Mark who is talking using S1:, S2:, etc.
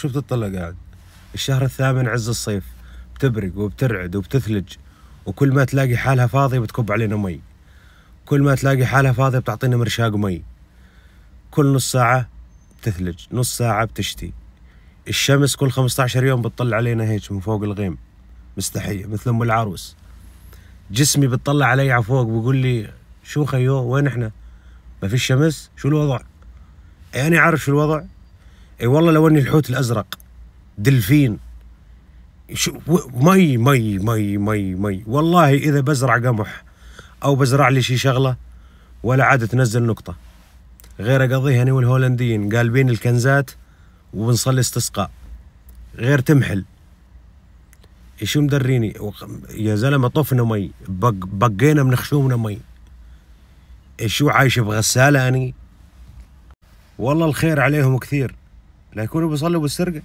S1: شو بتطلع قاعد؟ الشهر الثامن عز الصيف بتبرق وبترعد وبتثلج، وكل ما تلاقي حالها فاضية بتكب علينا مي، كل ما تلاقي حالها فاضية بتعطينا مرشاق مي، كل نص ساعة بتثلج، نص ساعة بتشتي. الشمس كل 15 يوم بتطلع علينا هيك من فوق الغيم مستحية مثل أم العروس. جسمي بتطلع علي عفوق بيقول لي شو خيو وين احنا؟ ما في الشمس؟ شو الوضع؟ يعني عارف شو الوضع؟ اي والله لو اني الحوت الازرق دلفين شو مي مي مي مي مي. والله اذا بزرع قمح او بزرع لي شي شغله ولا عاد تنزل نقطه، غير اقضيها انا والهولنديين قالبين الكنزات وبنصلي استسقاء، غير تمحل. شو مدريني يا زلمه؟ طفنا مي، بقينا من خشومنا مي. شو عايش بغساله اني؟ والله الخير عليهم كثير، لا يكونوا بيصلوا بالسرقه.